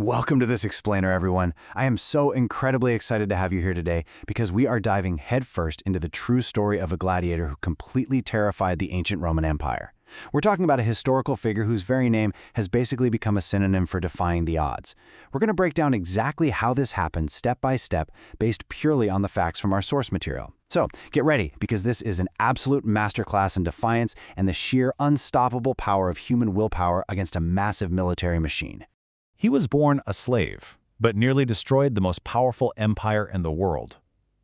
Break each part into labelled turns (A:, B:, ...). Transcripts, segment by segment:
A: Welcome to this explainer, everyone. I am so incredibly excited to have you here today because we are diving headfirst into the true story of a gladiator who completely terrified the ancient Roman Empire. We're talking about a historical figure whose very name has basically become a synonym for defying the odds. We're going to break down exactly how this happened step by step based purely on the facts from our source material. So get ready, because this is an absolute masterclass in defiance and the sheer unstoppable power of human willpower against a massive military machine.
B: He was born a slave, but nearly destroyed the most powerful empire in the world.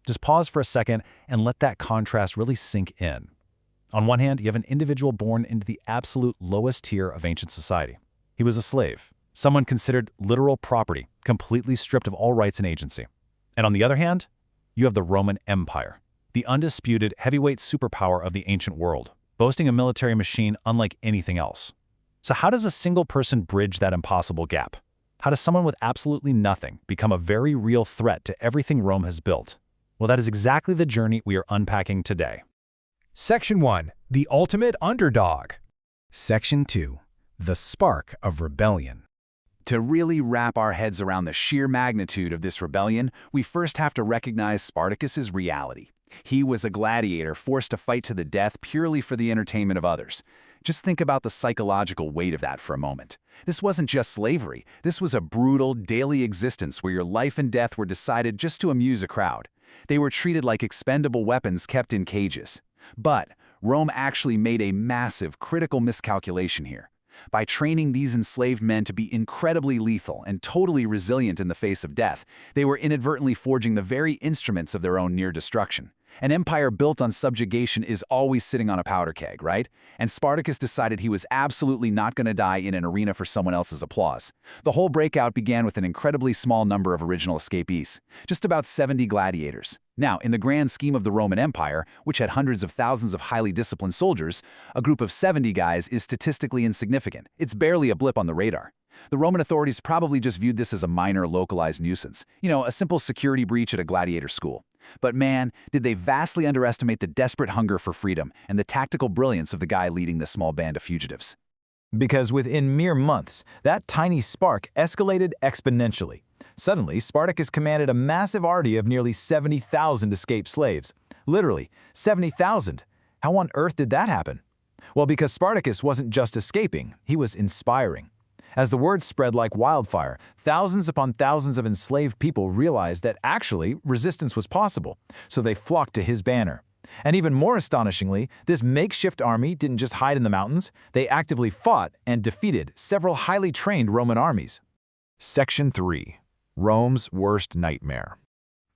B: Just pause for a second and let that contrast really sink in. On one hand, you have an individual born into the absolute lowest tier of ancient society. He was a slave, someone considered literal property, completely stripped of all rights and agency. And on the other hand, you have the Roman Empire, the undisputed heavyweight superpower of the ancient world, boasting a military machine unlike anything else. So how does a single person bridge that impossible gap? How does someone with absolutely nothing become a very real threat to everything Rome has built? Well, that is exactly the journey we are unpacking today.
C: Section 1. The Ultimate Underdog.
A: Section 2. The Spark of Rebellion.
D: To really wrap our heads around the sheer magnitude of this rebellion, we first have to recognize Spartacus's reality. He was a gladiator forced to fight to the death purely for the entertainment of others. Just think about the psychological weight of that for a moment. This wasn't just slavery. This was a brutal, daily existence where your life and death were decided just to amuse a crowd. They were treated like expendable weapons kept in cages. But Rome actually made a massive, critical miscalculation here. By training these enslaved men to be incredibly lethal and totally resilient in the face of death, they were inadvertently forging the very instruments of their own near destruction. An empire built on subjugation is always sitting on a powder keg, right? And Spartacus decided he was absolutely not going to die in an arena for someone else's applause. The whole breakout began with an incredibly small number of original escapees, just about 70 gladiators. Now, in the grand scheme of the Roman Empire, which had hundreds of thousands of highly disciplined soldiers, a group of 70 guys is statistically insignificant. It's barely a blip on the radar. The Roman authorities probably just viewed this as a minor, localized nuisance. A simple security breach at a gladiator school. But man, did they vastly underestimate the desperate hunger for freedom and the tactical brilliance of the guy leading this small band of fugitives.
B: Because within mere months, that tiny spark escalated exponentially. Suddenly, Spartacus commanded a massive army of nearly 70,000 escaped slaves. Literally, 70,000. How on earth did that happen? Well, because Spartacus wasn't just escaping, he was inspiring. As the word spread like wildfire, thousands upon thousands of enslaved people realized that actually resistance was possible, so they flocked to his banner. And even more astonishingly, this makeshift army didn't just hide in the mountains, they actively fought and defeated several highly trained Roman armies.
C: Section 3. Rome's Worst Nightmare.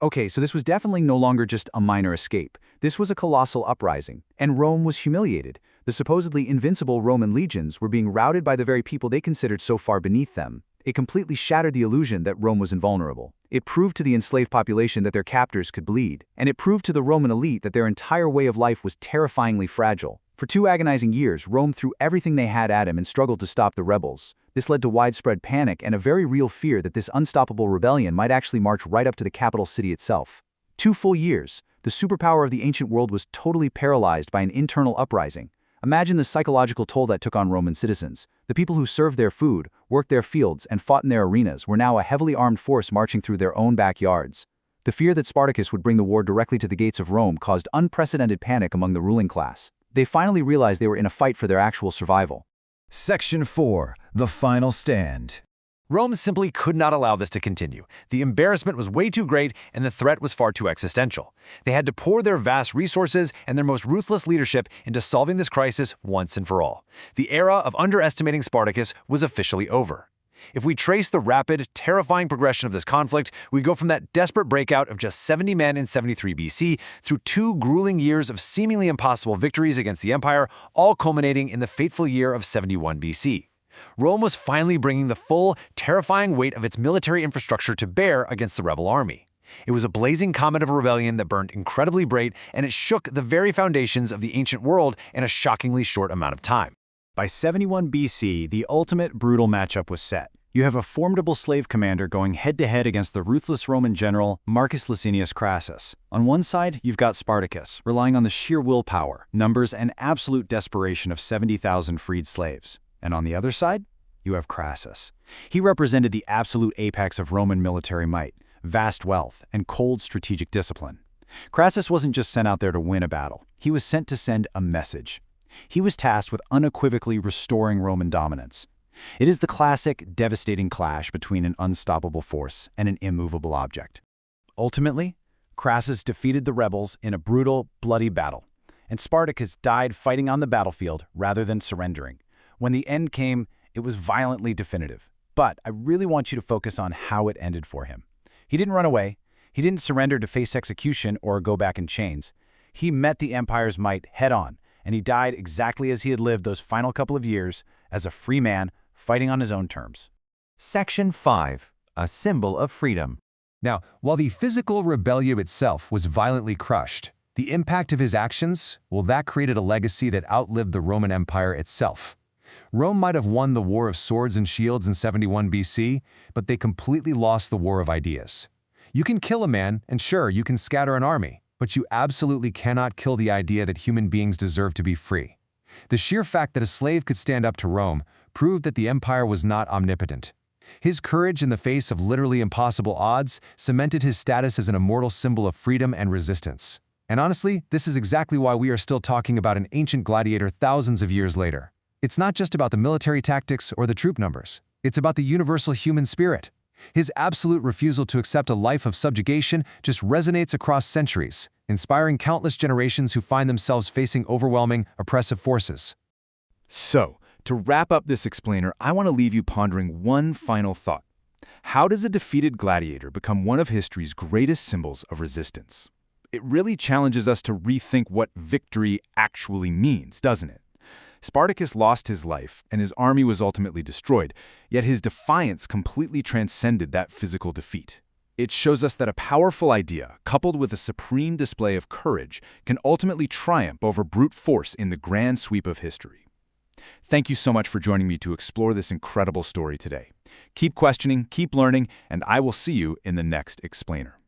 A: Okay, so this was definitely no longer just a minor escape. This was a colossal uprising, and Rome was humiliated. The supposedly invincible Roman legions were being routed by the very people they considered so far beneath them. It completely shattered the illusion that Rome was invulnerable. It proved to the enslaved population that their captors could bleed, and it proved to the Roman elite that their entire way of life was terrifyingly fragile. For 2 agonizing years, Rome threw everything they had at him and struggled to stop the rebels. This led to widespread panic and a very real fear that this unstoppable rebellion might actually march right up to the capital city itself. 2 full years, the superpower of the ancient world was totally paralyzed by an internal uprising. Imagine the psychological toll that took on Roman citizens. The people who served their food, worked their fields, and fought in their arenas were now a heavily armed force marching through their own backyards. The fear that Spartacus would bring the war directly to the gates of Rome caused unprecedented panic among the ruling class. They finally realized they were in a fight for their actual survival.
C: Section 4. The Final Stand.
E: Rome simply could not allow this to continue. The embarrassment was way too great, and the threat was far too existential. They had to pour their vast resources and their most ruthless leadership into solving this crisis once and for all. The era of underestimating Spartacus was officially over. If we trace the rapid, terrifying progression of this conflict, we go from that desperate breakout of just 70 men in 73 BC through 2 grueling years of seemingly impossible victories against the empire, all culminating in the fateful year of 71 BC. Rome was finally bringing the full, terrifying weight of its military infrastructure to bear against the rebel army. It was a blazing comet of a rebellion that burned incredibly bright, and it shook the very foundations of the ancient world in a shockingly short amount of time.
A: By 71 BC, the ultimate brutal matchup was set. You have a formidable slave commander going head-to-head against the ruthless Roman general Marcus Licinius Crassus. On one side, you've got Spartacus, relying on the sheer willpower, numbers, and absolute desperation of 70,000 freed slaves. And on the other side, you have Crassus. He represented the absolute apex of Roman military might, vast wealth, and cold strategic discipline. Crassus wasn't just sent out there to win a battle. He was sent to send a message. He was tasked with unequivocally restoring Roman dominance. It is the classic, devastating clash between an unstoppable force and an immovable object. Ultimately, Crassus defeated the rebels in a brutal, bloody battle, and Spartacus died fighting on the battlefield rather than surrendering. When the end came, it was violently definitive. But I really want you to focus on how it ended for him. He didn't run away. He didn't surrender to face execution or go back in chains. He met the empire's might head-on, and he died exactly as he had lived those final couple of years, as a free man fighting on his own terms.
F: Section 5. A symbol of freedom. Now, while the physical rebellion itself was violently crushed, the impact of his actions, well, that created a legacy that outlived the Roman Empire itself. Rome might have won the War of Swords and Shields in 71 BC, but they completely lost the War of Ideas. You can kill a man, and sure, you can scatter an army, but you absolutely cannot kill the idea that human beings deserve to be free. The sheer fact that a slave could stand up to Rome proved that the empire was not omnipotent. His courage in the face of literally impossible odds cemented his status as an immortal symbol of freedom and resistance. And honestly, this is exactly why we are still talking about an ancient gladiator thousands of years later. It's not just about the military tactics or the troop numbers. It's about the universal human spirit. His absolute refusal to accept a life of subjugation just resonates across centuries, inspiring countless generations who find themselves facing overwhelming, oppressive forces.
G: So, to wrap up this explainer, I want to leave you pondering one final thought. How does a defeated gladiator become one of history's greatest symbols of resistance? It really challenges us to rethink what victory actually means, doesn't it? Spartacus lost his life, and his army was ultimately destroyed, yet his defiance completely transcended that physical defeat. It shows us that a powerful idea, coupled with a supreme display of courage, can ultimately triumph over brute force in the grand sweep of history. Thank you so much for joining me to explore this incredible story today. Keep questioning, keep learning, and I will see you in the next explainer.